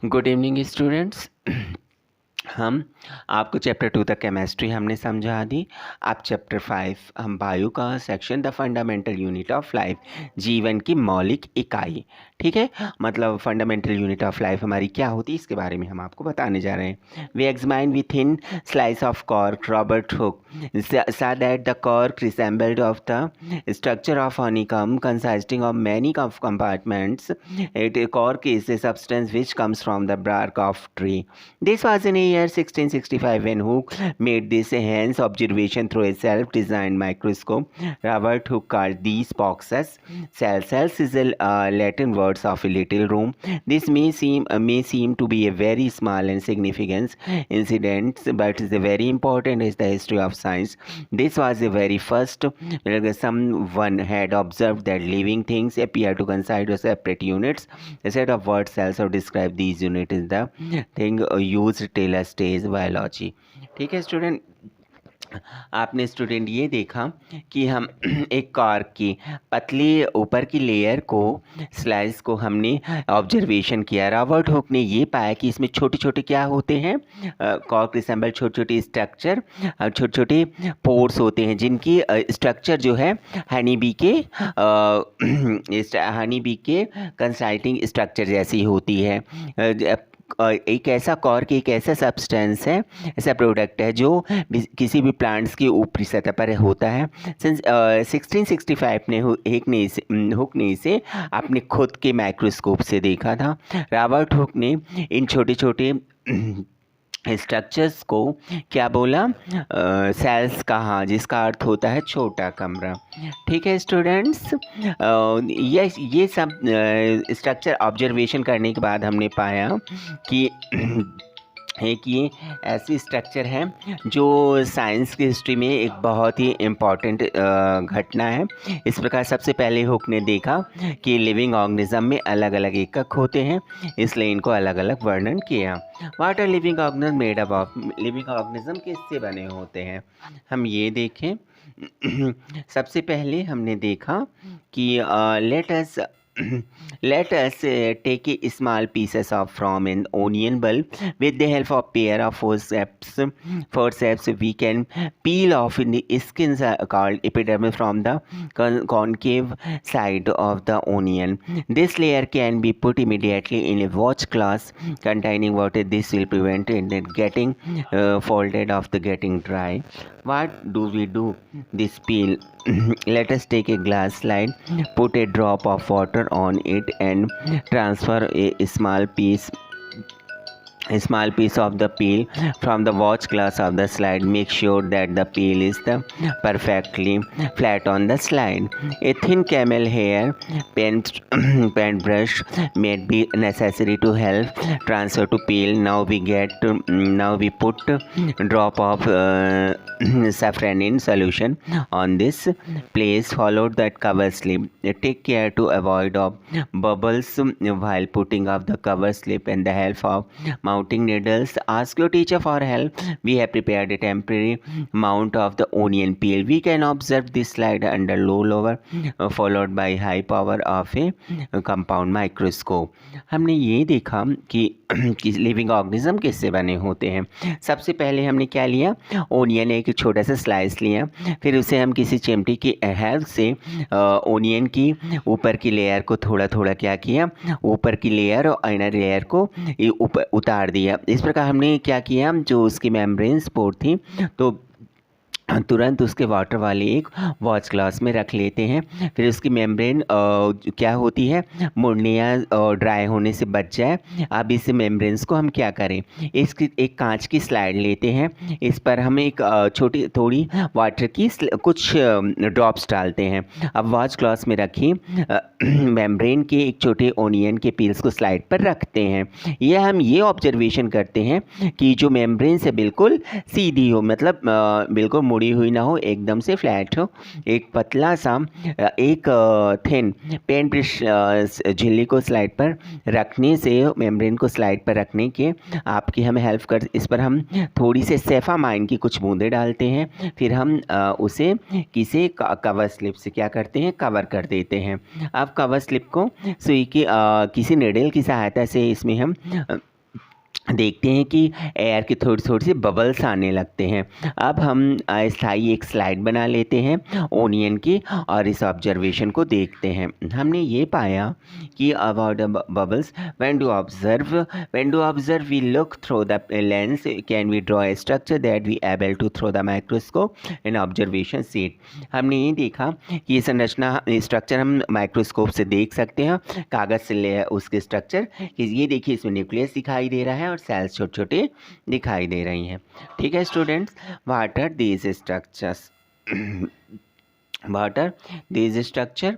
Good evening students. हम आपको chapter 2 तक केमिस्ट्री हमने समझा दी। अब चैप्टर 5 हम बायो का section the fundamental unit of life, जीवन की मौलिक इकाई। ठीक है, मतलब फंडामेंटल यूनिट ऑफ लाइफ हमारी क्या होती है इसके बारे में हम आपको बताने जा रहे हैं। We examine with in slice of cork Robert Hooke saw that the cork resembled of the structure of honeycomb consisting of many compartments. Cork is a substance which comes from the bark of tree. This was in the year 1665 when Hooke made this hence observation through a self-designed microscope. Robert Hooke called these boxes cells. Cells is a Latin word of a little room. This may seem to be a very small and significant incident, but is very important is the history of science. This was the very first someone had observed that living things appear to consist of separate units. A set of word cells or describe these units is the thing used till a stage biology. ठीक है student, आपने student ये देखा कि हम एक cork की पतली ऊपर की लेयर को स्लाइस को हमने ऑब्जर्वेशन किया। रॉबर्ट हुक ने ये पाया कि इसमें छोटे छोटे क्या होते हैं, कॉर्क रिसेंबल छोटे छोटे स्ट्रक्चर, छोटे छोटे पोर्स होते हैं जिनकी स्ट्रक्चर जो है हनी बी के कंसल्टिंग स्ट्रक्चर जैसी होती है। एक ऐसा कॉर्क एक ऐसा सब्सटेंस है, ऐसा प्रोडक्ट है जो किसी भी प्लांट्स की ऊपरी सतह पर होता है। सिंस 1665 में हुक ने इसे अपने खुद के माइक्रोस्कोप से देखा था। रॉबर्ट हुक ने इन छोटे छोटे स्ट्रक्चर्स को क्या बोला, सेल्स कहा, जिसका अर्थ होता है छोटा कमरा। ठीक है स्टूडेंट्स, ये सब स्ट्रक्चर ऑब्जर्वेशन करने के बाद हमने पाया कि एक ये ऐसी स्ट्रक्चर है जो साइंस की हिस्ट्री में एक बहुत ही इम्पॉर्टेंट घटना है। इस प्रकार सबसे पहले हुक ने देखा कि लिविंग ऑर्गेनिज्म में अलग अलग एकक होते हैं, इसलिए इनको अलग अलग वर्णन किया। What are living organism made up of, living organism किससे बने होते हैं हम ये देखें। सबसे पहले हमने देखा कि let us take a small pieces of from an onion bulb. With the help of pair of forceps we can peel off in the skins called epidermis from the concave side of the onion. This layer can be put immediately in a watch glass containing water. This will prevent it getting folded of the getting dry. What do we do? This peel. Let us take a glass slide, put a drop of water on it and transfer a small piece of the peel from the watch glass of the slide. Make sure that the peel is perfectly flat on the slide. A thin camel hair paint brush may be necessary to help transfer to peel. Now we put drop of safranin solution on this place. Follow that cover slip. Take care to avoid of bubbles while putting off the cover slip and the help of mounting needles. Ask your teacher for help. We have prepared a temporary mount of the onion peel. We can observe this slide under low lower followed by high power of a compound microscope. हमने ये देखा कि living organism किससे बने होते हैं। सबसे पहले हमने क्या लिया, ओनियन एक छोटा सा स्लाइस लिया, फिर उसे हम किसी चिमटी की हेल्प से ओनियन की ऊपर की लेयर को थोड़ा थोड़ा क्या किया, ऊपर की लेयर और इनर लेयर को ऊपर उतार दिया। इस प्रकार हमने क्या किया, जो उसकी मेम्ब्रेन स्पोर थी तो तुरंत उसके वाटर वाले एक वॉच ग्लास में रख लेते हैं। फिर उसकी मेम्ब्रेन क्या होती है, मुड़ने या ड्राई होने से बच जाए। अब इस मेम्ब्रेन्स को हम क्या करें, इसकी एक कांच की स्लाइड लेते हैं, इस पर हम एक छोटी थोड़ी वाटर की कुछ ड्रॉप्स डालते हैं। अब वॉच ग्लास में रखी मेम्ब्रेन के एक छोटे ओनियन के पील्स को स्लाइड पर रखते हैं। हम ये ऑब्जर्वेशन करते हैं कि जो मेम्ब्रेन से बिल्कुल सीधी हो, मतलब बिल्कुल मुड़ी हुई ना हो, एकदम से फ्लैट हो। एक पतला सा एक थिन पेंट ब्रश झिल्ली को स्लाइड पर रखने से, मेम्ब्रेन को स्लाइड पर रखने के आपकी हमें हेल्प कर, इस पर हम थोड़ी से सेफामाइन की कुछ बूंदें डालते हैं, फिर हम उसे किसी कवर स्लिप से क्या करते हैं, कवर कर देते हैं। अब कवर स्लिप को सुई की किसी निडल की सहायता से इसमें हम देखते हैं कि एयर के थोड़ी थोड़ी से बबल्स आने लगते हैं। अब हम अस्थाई एक स्लाइड बना लेते हैं ओनियन की और इस ऑब्जर्वेशन को देखते हैं। हमने ये पाया कि about the bubbles, when to observe we look through the lens, can we draw a structure that we able to through the microscope in observation sheet. हमने ये देखा कि ये संरचना स्ट्रक्चर हम माइक्रोस्कोप से देख सकते हैं, कागज़ से ले उसके स्ट्रक्चर, ये देखिए इसमें न्यूक्लियस दिखाई दे रहा है और सेल्स छोटे छोटे दिखाई दे रही हैं। ठीक है students, what are these structures? What are these structure?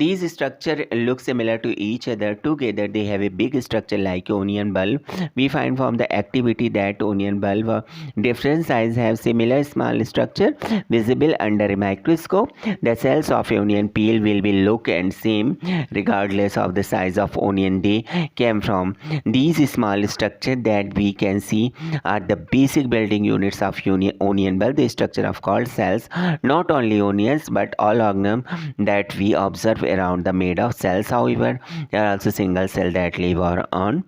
These structure look similar to each other. Together they have a big structure like onion bulb. We find from the activity that onion bulb different size have similar small structure visible under a microscope. The cells of onion peel will be look and same regardless of the size of onion they came from. These small structure that we can see are the basic building units of onion bulb. The structure of called cells. Not only onions but all organisms that we observe around the made of cells. However, there are also single cell that live on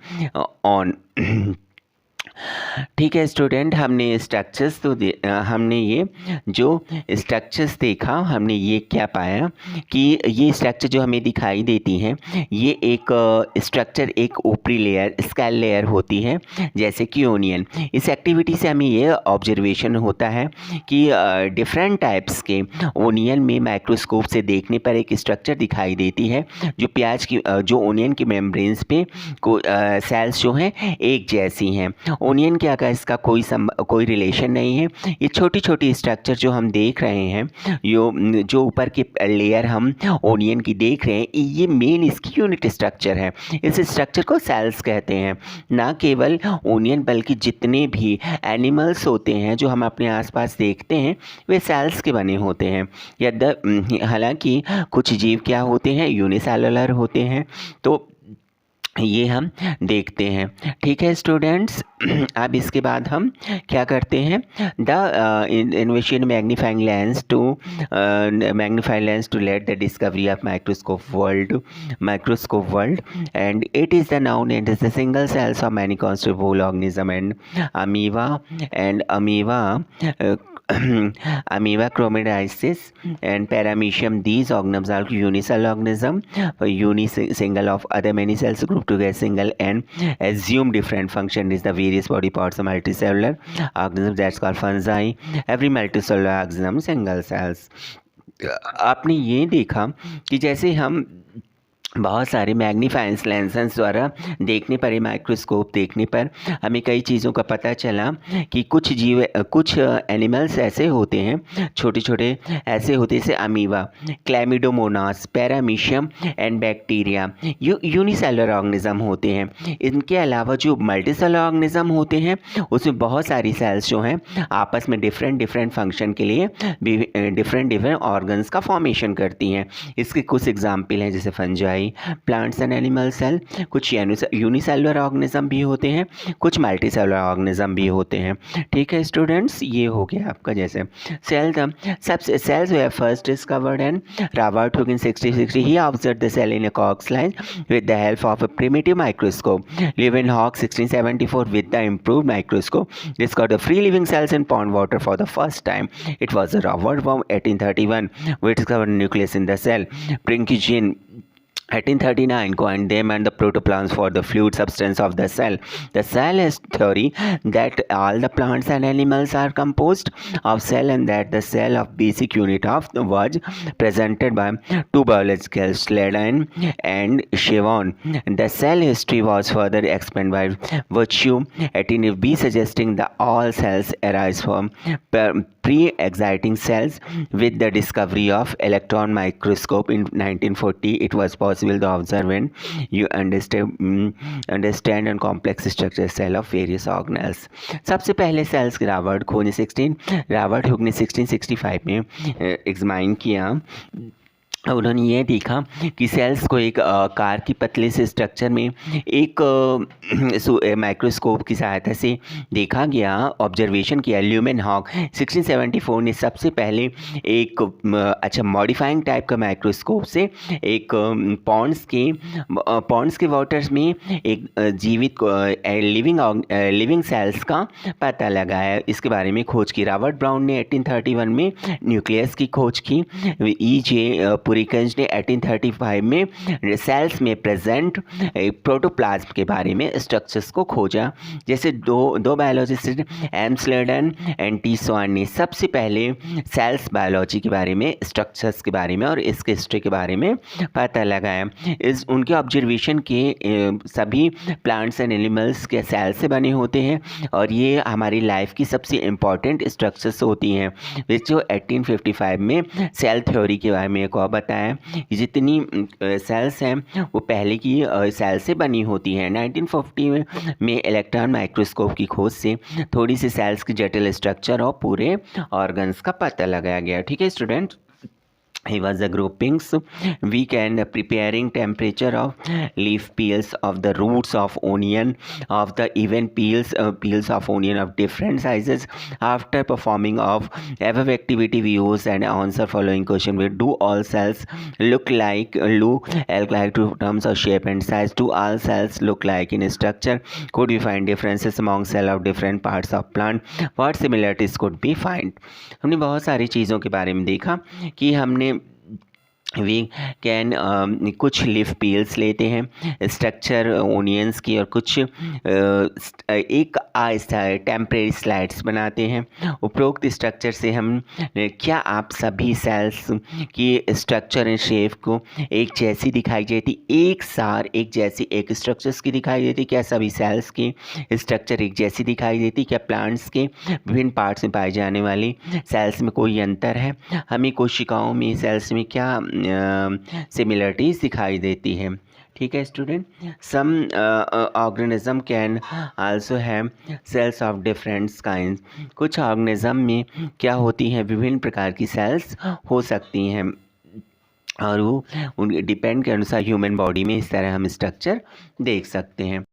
ठीक है student, हमने structures तो हमने ये जो structures देखा, हमने ये क्या पाया कि ये स्ट्रक्चर जो हमें दिखाई देती हैं, ये एक स्ट्रक्चर एक ऊपरी लेयर, स्केल लेयर होती है जैसे कि ओनियन। इस एक्टिविटी से हमें ये ऑब्जर्वेशन होता है कि डिफरेंट टाइप्स के ओनियन में माइक्रोस्कोप से देखने पर एक स्ट्रक्चर दिखाई देती है जो प्याज की जो ओनियन की मेम्ब्रेन्स पे सेल्स जो हैं एक जैसी हैं। ओनियन क्या का इसका कोई रिलेशन नहीं है। ये छोटी छोटी स्ट्रक्चर जो हम देख रहे हैं, जो ऊपर की लेयर हम ओनियन की देख रहे हैं, ये मेन इसकी यूनिट स्ट्रक्चर है। इस स्ट्रक्चर को सेल्स कहते हैं। ना केवल ओनियन बल्कि जितने भी एनिमल्स होते हैं जो हम अपने आसपास देखते हैं वे सेल्स के बने होते हैं। हालांकि कुछ जीव क्या होते हैं, यूनिसेलुलर होते हैं, तो ये हम देखते हैं। ठीक है स्टूडेंट्स, अब इसके बाद हम क्या करते हैं, the invention magnifying lens to let the discovery of microscope world and it is the known and is the single cells of many constitute organism and amoeba chromidiasis and paramecium. These organisms are unicellular organism, unisingle of other many cells grouped together single and assume different function is the various body parts of multicellular organisms, that's called fungi. Every multicellular organism single cells. आपने ये देखा कि जैसे हम बहुत सारे magnifying lenses द्वारा देखने पर, माइक्रोस्कोप देखने पर हमें कई चीज़ों का पता चला कि कुछ एनिमल्स ऐसे होते हैं, छोटे छोटे ऐसे होते जैसे amoeba, chlamydomonas, paramecium and bacteria, unicellular organism होते हैं। इनके अलावा जो मल्टीसेलुलर ऑर्गेनिज्म होते हैं उसमें बहुत सारी सेल्स जो हैं आपस में डिफरेंट फंक्शन के लिए डिफरेंट ऑर्गन्स का फॉर्मेशन करती हैं। इसके कुछ एग्जाम्पल हैं जैसे fungi, plants and animal cell. कुछ यूनिसेलुलर ऑर्गेनिज्म भी होते हैं, कुछ मल्टीसेलुलर ऑर्गेनिज्म भी होते हैं। ठीक है स्टूडेंट्स, ये हो गया आपका जैसे cells were first discovered and Robert Hooke in 1660 he observed the cell in a cork slide with the help of a primitive microscope. Leeuwenhoek 1674 with the improved microscope discovered the free living cells in pond water for the first time. It was Robert Baum 1831 who discovered nucleus in the cell. Prinkijian 1839 coined them and the protoplasm for the fluid substance of the cell. The cell has theory that all the plants and animals are composed of cell and that the cell of basic unit of was presented by two biologists, Sladen and Chevon. The cell history was further expanded by Virtue 18b suggesting that all cells arise from pre-exciting cells. With the discovery of electron microscope in 1940, it was possible to observe and you understand and complex structure cell of various organelles. सबसे पहले sales Robert hook ने 1665 में examine किया। उन्होंने ये देखा कि sales को एक कार की पतले से स्ट्रक्चर में एक माइक्रोस्कोप की सहायता से देखा गया, ऑब्जर्वेशन किया। ल्यूमेन हॉक 1674 ने सबसे पहले एक मॉडिफाइंग टाइप का माइक्रोस्कोप से एक पॉन्ड्स के वाटर्स में एक जीवित लिविंग सेल्स का पता लगाया। इसके बारे में खोज की। रॉबर्ट ब्राउन ने 1831 में न्यूक्लियस की खोज की। E.J. पुरिकंज ने 1835 में सेल्स में प्रेजेंट प्रोटोप्लाज्म के बारे में स्ट्रक्चर्स को खोजा। जैसे दो biologist M Schleiden and T Schwann ने सबसे पहले सेल्स बायोलॉजी के बारे में, स्ट्रक्चर्स के बारे में और इसके हिस्ट्री के बारे में पता लगाया। उनके ऑब्जर्वेशन के सभी प्लांट्स एंड एनिमल्स के सेल से बने होते हैं और ये हमारी लाइफ की सबसे इम्पॉर्टेंट स्ट्रक्चर्स होती हैं। जो 1855 में सेल थ्योरी के बारे में एक और बताया, जितनी सेल्स हैं वो पहले की सेल से बनी होती हैं। 1940 में इलेक्ट्रॉन माइक्रोस्कोप की खोज से थोड़ी सी सेल्स की जटिल स्ट्रक्चर और पूरे ऑर्गन्स का पता लगाया गया। ठीक है student, he was the groupings weak and preparing temperature of leaf peels of the roots of onion of the even peels of onion of different sizes. After performing of above activity we use and answer following question with: do all cells look alike to terms of shape and size? Do all cells look like in structure? Could we find differences among cell of different parts of plant? What similarities could be find? हमने बहुत सारी चीज़ों के बारे में देखा कि हमने वी कैन कुछ लीफ पील्स लेते हैं, स्ट्रक्चर ओनियंस की, और कुछ एक टेम्परेरी स्लाइड्स बनाते हैं। उपरोक्त स्ट्रक्चर से हम क्या आप सभी सेल्स की स्ट्रक्चर एंड शेप को एक जैसी दिखाई देती, एक जैसी एक स्ट्रक्चर्स की दिखाई देती? क्या सभी सेल्स की स्ट्रक्चर एक जैसी दिखाई देती? क्या प्लांट्स के विभिन्न पार्ट्स में पाए जाने वाली सेल्स में कोई अंतर है? हमें कोशिकाओं में, सेल्स में क्या सिमिलरिटीज दिखाई देती है? ठीक है student, some organism can also have cells of different kind. कुछ ऑर्गेनिज्म में क्या होती हैं, विभिन्न प्रकार की सेल्स हो सकती हैं और वो उनके डिपेंड के अनुसार ह्यूमन बॉडी में इस तरह हम स्ट्रक्चर देख सकते हैं।